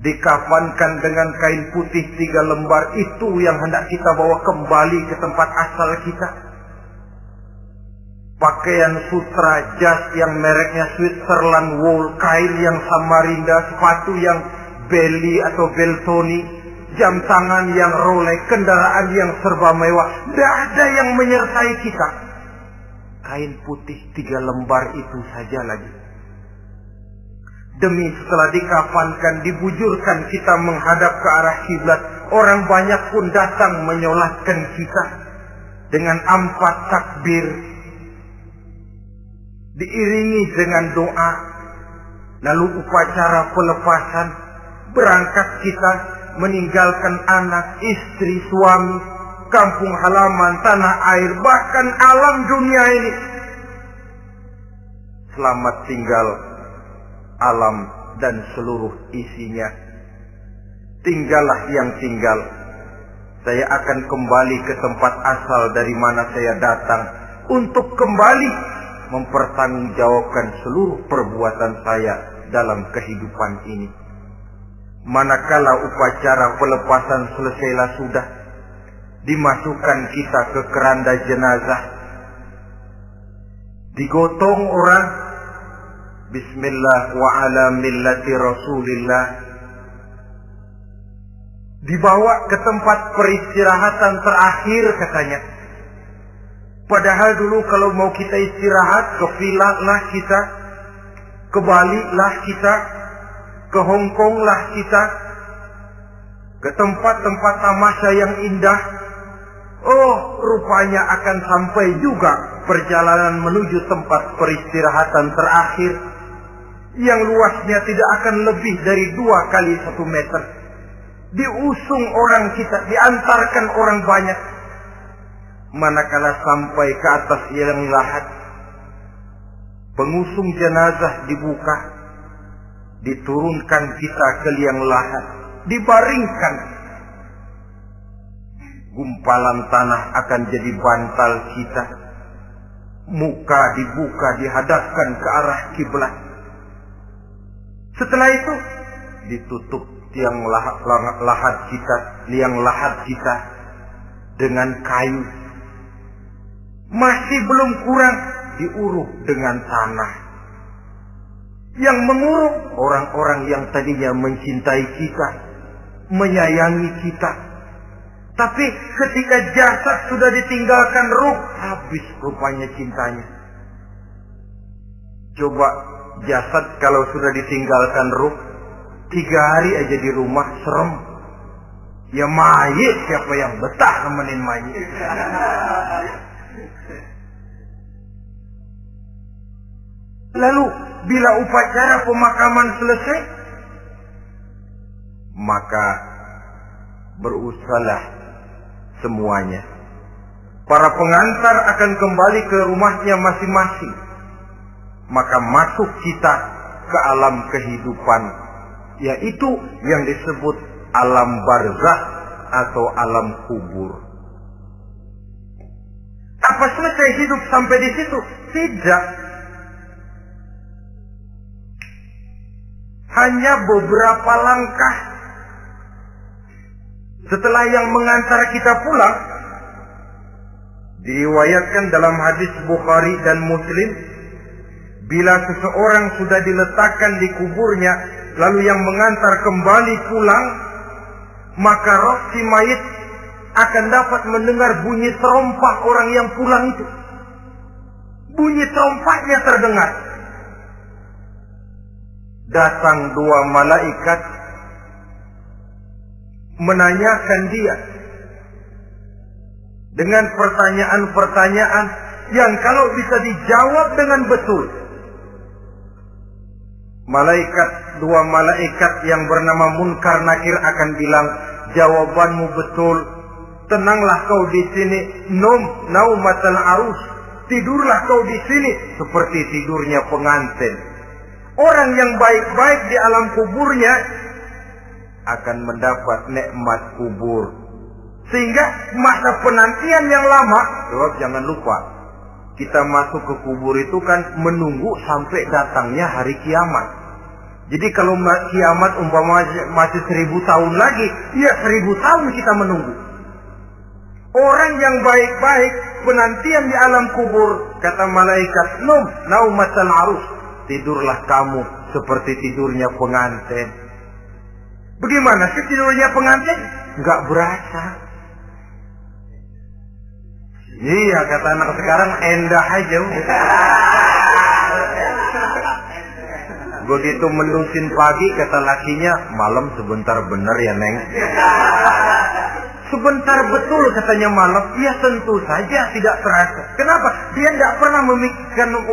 dikafankan dengan kain putih 3 lembar, itu yang hendak kita bawa kembali ke tempat asal kita. Pakaian sutra, jas yang mereknya Switzerland wool, kain yang Samarinda, sepatu yang Belly atau Beltoni, jam tangan yang Rolex, kendaraan yang serba mewah, tidak ada yang menyertai kita. Kain putih 3 lembar itu saja lagi. Demi setelah dikafankan, dibujurkan kita menghadap ke arah kiblat, orang banyak pun datang menyolatkan kita dengan 4 takbir, diiringi dengan doa. Lalu upacara pelepasan, berangkat kita meninggalkan anak, istri, suami, kampung halaman, tanah air, bahkan alam dunia ini. Selamat tinggal alam dan seluruh isinya. Tinggallah yang tinggal. Saya akan kembali ke tempat asal dari mana saya datang, untuk kembali mempertanggungjawabkan seluruh perbuatan saya dalam kehidupan ini. Manakala upacara pelepasan selesailah sudah, dimasukkan kita ke keranda jenazah, digotong orang, bismillah wa ala millati rasulillah, dibawa ke tempat peristirahatan terakhir katanya. Padahal dulu kalau mau kita istirahat, ke villa lah kita, ke Bali lah kita, ke Hong Kong lah kita, ke tempat-tempat tamasya yang indah. Oh, rupanya akan sampai juga perjalanan menuju tempat peristirahatan terakhir, yang luasnya tidak akan lebih dari 2 kali 1 meter. Diusung orang kita, diantarkan orang banyak. Manakala sampai ke atas liang lahat, pengusung jenazah dibuka, diturunkan kita ke liang lahat, dibaringkan. Gumpalan tanah akan jadi bantal kita. Muka dibuka, dihadapkan ke arah kiblat. Setelah itu ditutup liang lahat kita dengan kayu. Masih belum kurang, diuruk dengan tanah. Yang menguruk orang-orang yang tadinya mencintai kita, menyayangi kita. Tapi ketika jasad sudah ditinggalkan ruh, habis rupanya cintanya. Coba jasad kalau sudah ditinggalkan ruh, 3 hari aja di rumah serem. Ya mayit, siapa yang betah nemenin mayit? Lalu bila upacara pemakaman selesai, maka berusahalah semuanya. Para pengantar akan kembali ke rumahnya masing-masing. Maka masuk kita ke alam kehidupan, yaitu yang disebut alam barzakh atau alam kubur. Apa selesai hidup sampai di situ? Tidak. Hanya beberapa langkah setelah yang mengantar kita pulang, diriwayatkan dalam hadis Bukhari dan Muslim, bila seseorang sudah diletakkan di kuburnya, lalu yang mengantar kembali pulang, maka roh si mayit akan dapat mendengar bunyi terompah orang yang pulang itu. Bunyi terompahnya terdengar. Datang 2 malaikat menanyakan dia dengan pertanyaan-pertanyaan yang kalau bisa dijawab dengan betul. Dua malaikat yang bernama Munkar Nakir akan bilang, jawabanmu betul. Tenanglah kau di sini, naumatal arus. Tidurlah kau di sini seperti tidurnya pengantin. Orang yang baik-baik di alam kuburnya akan mendapat nikmat kubur. Sehingga masa penantian yang lama, sebab jangan lupa, kita masuk ke kubur itu kan menunggu sampai datangnya hari kiamat. Jadi kalau kiamat umpama masih 1000 tahun lagi, ya 1000 tahun kita menunggu. Orang yang baik-baik, penantian di alam kubur, kata malaikat, naumatal arus, tidurlah kamu seperti tidurnya pengantin. Bagaimana sih tidurnya pengantin? Enggak berasa. Iya, kata anak sekarang, endah aja. Begitu mendusin pagi, kata lakinya, malam sebentar bener ya Neng. Sebentar betul katanya malam. Ya tentu saja tidak terasa. Kenapa? Dia tidak pernah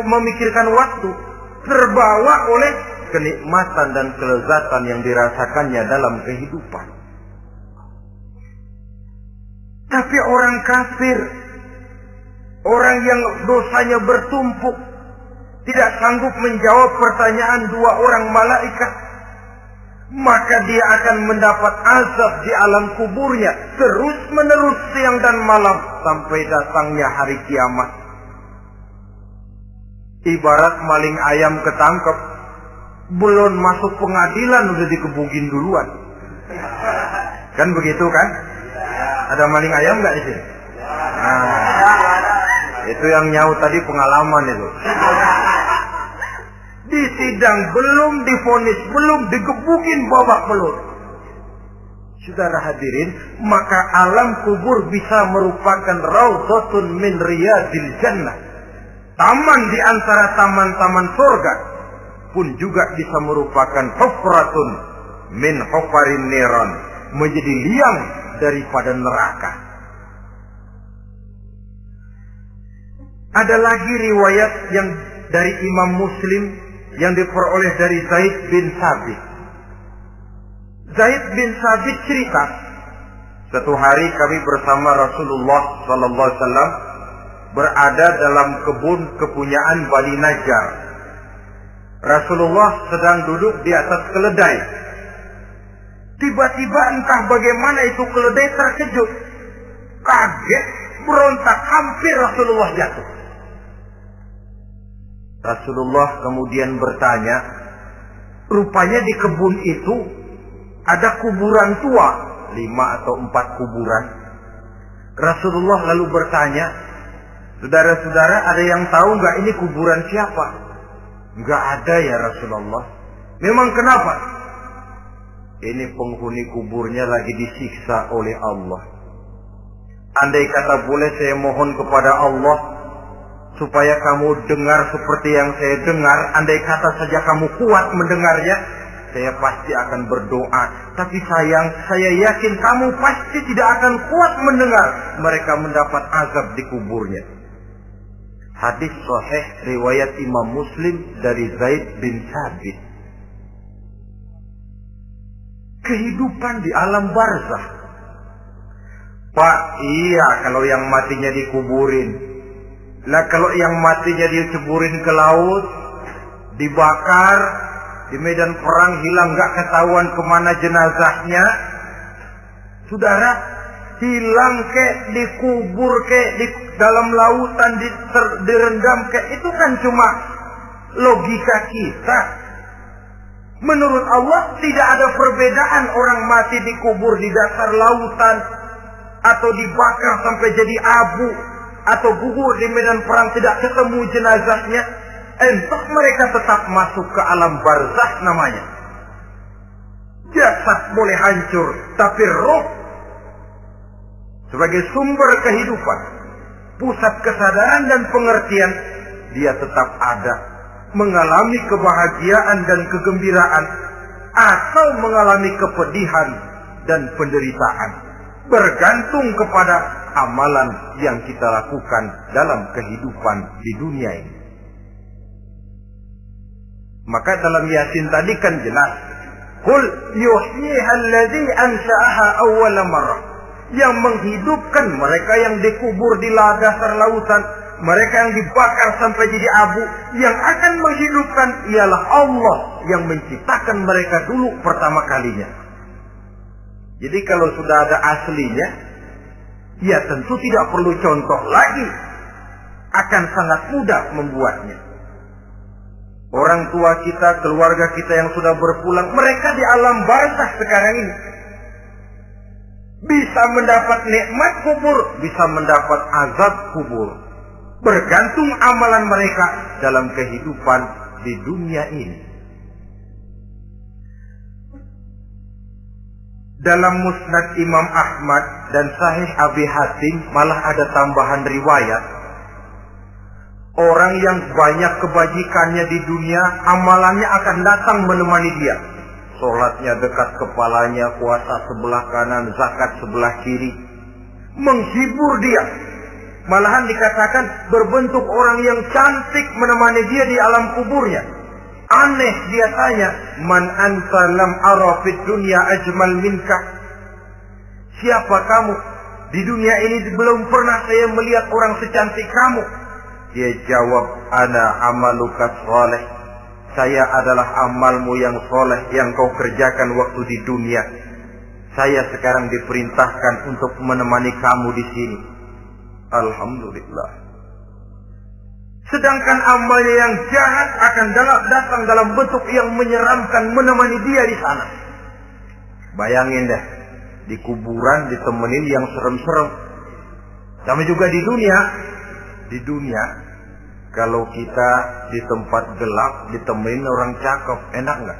memikirkan waktu. Terbawa oleh kenikmatan dan kelezatan yang dirasakannya dalam kehidupan. Tapi orang kafir, orang yang dosanya bertumpuk, tidak sanggup menjawab pertanyaan dua orang malaikat, maka dia akan mendapat azab di alam kuburnya terus menerus siang dan malam sampai datangnya hari kiamat. Ibarat maling ayam ketangkep, belum masuk pengadilan udah dikebukin duluan. Kan begitu kan? Ada maling ayam nggak di sini? Nah, itu yang nyaut tadi pengalaman itu. Di sidang belum divonis, belum digebukin babak belur. Saudara hadirin, maka alam kubur bisa merupakan raudhatun min riyadil jannah. Taman di antara taman-taman surga pun juga bisa merupakan hufratun min hufarin niran, menjadi liang daripada neraka. Ada lagi riwayat yang dari Imam Muslim yang diperoleh dari Zaid bin Sabit. Zaid bin Sabit cerita, satu hari kami bersama Rasulullah sallallahu alaihi wasallam berada dalam kebun kepunyaan Bani Najjar. Rasulullah sedang duduk di atas keledai. Tiba-tiba entah bagaimana itu keledai terkejut, kaget, berontak, hampir Rasulullah jatuh. Rasulullah kemudian bertanya, rupanya di kebun itu ada kuburan tua, 5 atau 4 kuburan. Rasulullah lalu bertanya, saudara-saudara ada yang tahu nggak ini kuburan siapa? Nggak ada ya Rasulullah. Memang kenapa? Ini penghuni kuburnya lagi disiksa oleh Allah. Andai kata boleh saya mohon kepada Allah supaya kamu dengar seperti yang saya dengar, andai kata saja kamu kuat mendengarnya, saya pasti akan berdoa. Tapi sayang, saya yakin kamu pasti tidak akan kuat mendengar mereka mendapat azab di kuburnya. Hadis sahih riwayat Imam Muslim dari Zaid bin Sabit. Kehidupan di alam barzakh. Pak, iya kalau yang matinya dikuburin. Lah kalau yang matinya diceburin ke laut, dibakar, di medan perang hilang gak ketahuan kemana jenazahnya. Saudara, hilang kek, dikubur kek, di dalam lautan direndam kek, itu kan cuma logika kita. Menurut Allah tidak ada perbedaan orang mati dikubur di dasar lautan atau dibakar sampai jadi abu atau gugur di medan perang tidak ketemu jenazahnya. Entah mereka tetap masuk ke alam barzakh namanya. Jasad boleh hancur, tapi roh sebagai sumber kehidupan, pusat kesadaran dan pengertian, dia tetap ada, mengalami kebahagiaan dan kegembiraan atau mengalami kepedihan dan penderitaan, bergantung kepada amalan yang kita lakukan dalam kehidupan di dunia ini. Maka dalam Yasin tadi kan jelas, qul yuhyiha alladzi ansha'aha awwal marrah, yang menghidupkan mereka yang dikubur di dasar lautan, mereka yang dibakar sampai jadi abu, yang akan menghidupkan ialah Allah yang menciptakan mereka dulu pertama kalinya. Jadi kalau sudah ada aslinya, ya tentu tidak perlu contoh lagi, akan sangat mudah membuatnya. Orang tua kita, keluarga kita yang sudah berpulang, mereka di alam barzakh sekarang ini bisa mendapat nikmat kubur, bisa mendapat azab kubur. Bergantung amalan mereka dalam kehidupan di dunia ini. Dalam Musnad Imam Ahmad dan Sahih Abi Hatim malah ada tambahan riwayat. Orang yang banyak kebajikannya di dunia, amalannya akan datang menemani dia. Sholatnya dekat kepalanya, puasa sebelah kanan, zakat sebelah kiri. Menghibur dia. Malahan dikatakan berbentuk orang yang cantik menemani dia di alam kuburnya. Aneh dia tanya, man anta lam ara fid dunya ajmal minka. Siapa kamu? Di dunia ini belum pernah saya melihat orang secantik kamu. Dia jawab, ana amaluka sholeh. Saya adalah amalmu yang soleh yang kau kerjakan waktu di dunia. Saya sekarang diperintahkan untuk menemani kamu di sini. Alhamdulillah. Sedangkan amalnya yang jahat akan datang dalam bentuk yang menyeramkan menemani dia di sana. Bayangin deh, di kuburan ditemenin yang serem-serem. Sama juga di dunia, kalau kita di tempat gelap ditemenin orang cakep, enak nggak?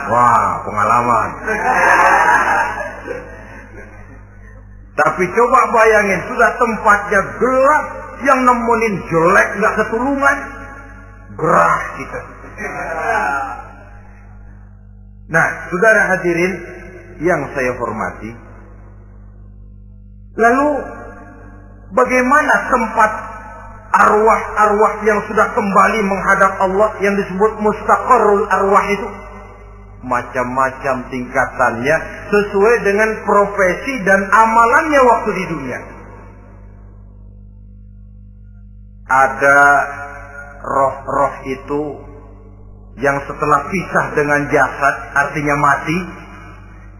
Wah, pengalaman. Tapi coba bayangin, sudah tempatnya gelap, yang nemenin jelek nggak ketulungan, gerah kita. Nah, saudara hadirin yang saya hormati, lalu bagaimana tempat arwah-arwah yang sudah kembali menghadap Allah yang disebut mustaqarrul arwah itu? Macam-macam tingkatannya sesuai dengan profesi dan amalannya waktu di dunia. Ada roh-roh itu yang setelah pisah dengan jasad, artinya mati,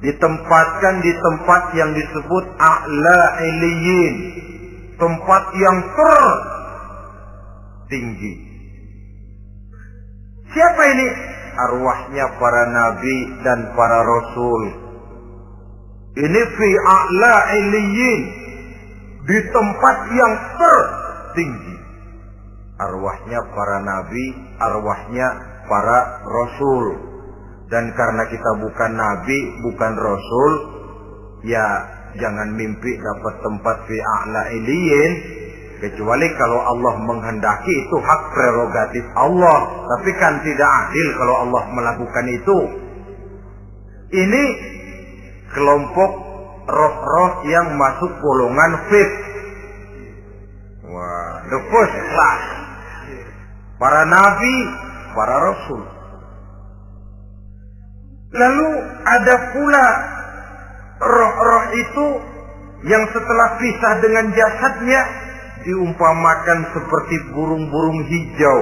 ditempatkan di tempat yang disebut a'la iliyin, tempat yang tertinggi. Siapa ini? Arwahnya para nabi dan para rasul. Ini fi a'la iliyin, di tempat yang tertinggi. Arwahnya para nabi, arwahnya para rasul. Dan karena kita bukan nabi, bukan rasul, ya jangan mimpi dapat tempat fi a'la iliyin, kecuali kalau Allah menghendaki. Itu hak prerogatif Allah. Tapi kan tidak adil kalau Allah melakukan itu. Ini kelompok roh-roh yang masuk golongan VIP. Wah, the first class. Para nabi, para rasul. Lalu ada pula roh-roh itu yang setelah pisah dengan jasadnya diumpamakan seperti burung-burung hijau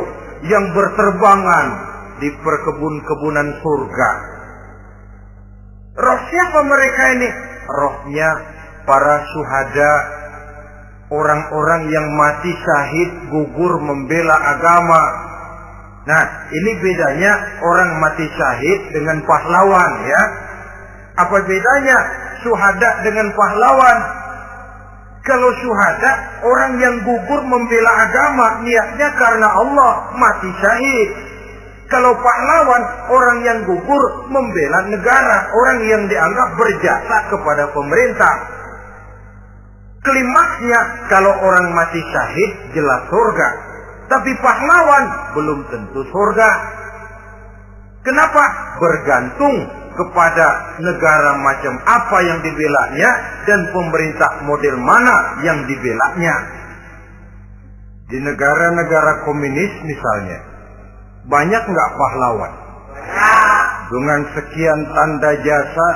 yang berterbangan di perkebun-kebunan surga. Roh siapa mereka ini? Rohnya para syuhada, orang-orang yang mati syahid gugur membela agama. Nah, ini bedanya orang mati syahid dengan pahlawan, ya. Apa bedanya syuhada dengan pahlawan? Kalau syuhada, orang yang gugur membela agama, niatnya karena Allah, mati syahid. Kalau pahlawan, orang yang gugur membela negara, orang yang dianggap berjasa kepada pemerintah. Klimaksnya, kalau orang mati syahid, jelas surga. Tapi pahlawan, belum tentu surga. Kenapa? Bergantung kepada negara macam apa yang dibelanya dan pemerintah model mana yang dibelanya. Di negara-negara komunis misalnya, banyak nggak pahlawan? Dengan sekian tanda jasa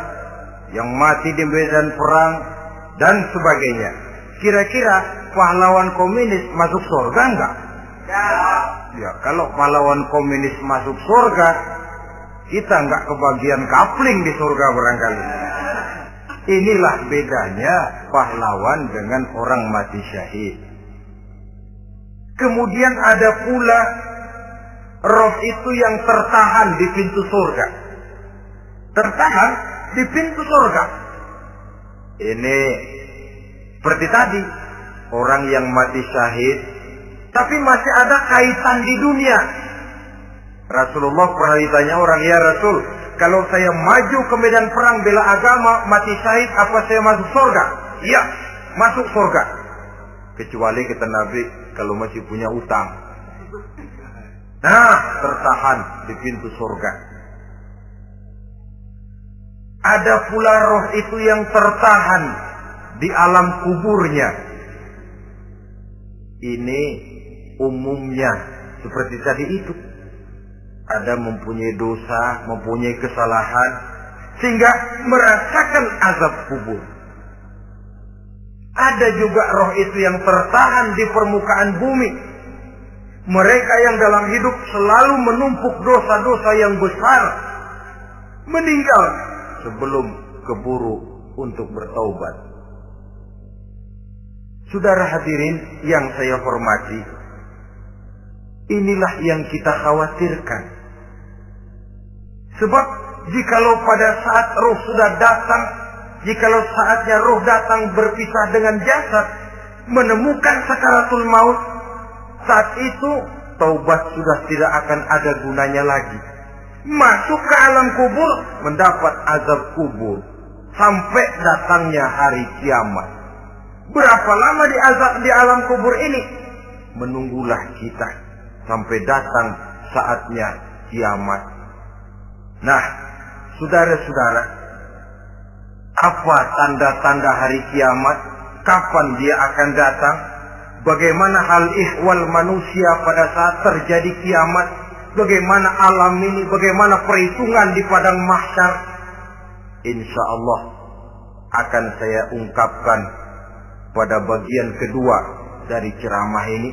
yang mati di medan perang dan sebagainya. Kira-kira pahlawan komunis masuk surga nggak? Ya, kalau pahlawan komunis masuk surga, kita nggak kebagian kapling di surga barangkali. Inilah bedanya pahlawan dengan orang mati syahid. Kemudian ada pula roh itu yang tertahan di pintu surga. Tertahan di pintu surga. Ini seperti tadi, orang yang mati syahid tapi masih ada kaitan di dunia. Rasulullah pernah ditanya orang, ya Rasul, kalau saya maju ke medan perang bela agama, mati syahid, apa saya masuk surga? Iya, masuk surga. Kecuali kata Nabi, kalau masih punya utang. Nah, tertahan di pintu surga. Ada pula roh itu yang tertahan di alam kuburnya. Ini umumnya seperti tadi itu. Ada mempunyai dosa, mempunyai kesalahan, sehingga merasakan azab kubur. Ada juga roh itu yang tertahan di permukaan bumi. Mereka yang dalam hidup selalu menumpuk dosa-dosa yang besar, meninggal sebelum keburu untuk bertaubat. Saudara hadirin yang saya hormati, inilah yang kita khawatirkan. Sebab jikalau pada saat roh sudah datang, jikalau saatnya roh datang berpisah dengan jasad, menemukan sakaratul maut, saat itu taubat sudah tidak akan ada gunanya lagi. Masuk ke alam kubur, mendapat azab kubur, sampai datangnya hari kiamat. Berapa lama di alam kubur ini? Menunggulah kita sampai datang saatnya kiamat. Nah, saudara-saudara, apa tanda-tanda hari kiamat? Kapan dia akan datang? Bagaimana hal ihwal manusia pada saat terjadi kiamat? Bagaimana alam ini? Bagaimana perhitungan di padang mahsyar? Insya Allah akan saya ungkapkan pada bagian kedua dari ceramah ini.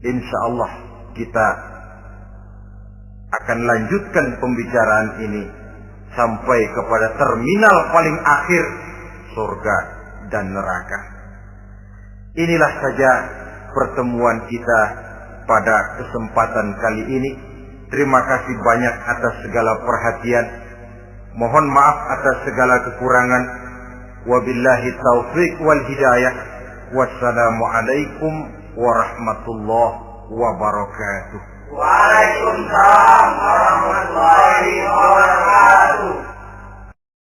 Insya Allah kita akan lanjutkan pembicaraan ini sampai kepada terminal paling akhir, surga dan neraka. Inilah saja pertemuan kita pada kesempatan kali ini. Terima kasih banyak atas segala perhatian. Mohon maaf atas segala kekurangan. Wabillahi taufiq wal hidayah. Wassalamualaikum warahmatullahi wabarakatuh. Waalaikumsalam warahmatullahi wabarakatuh.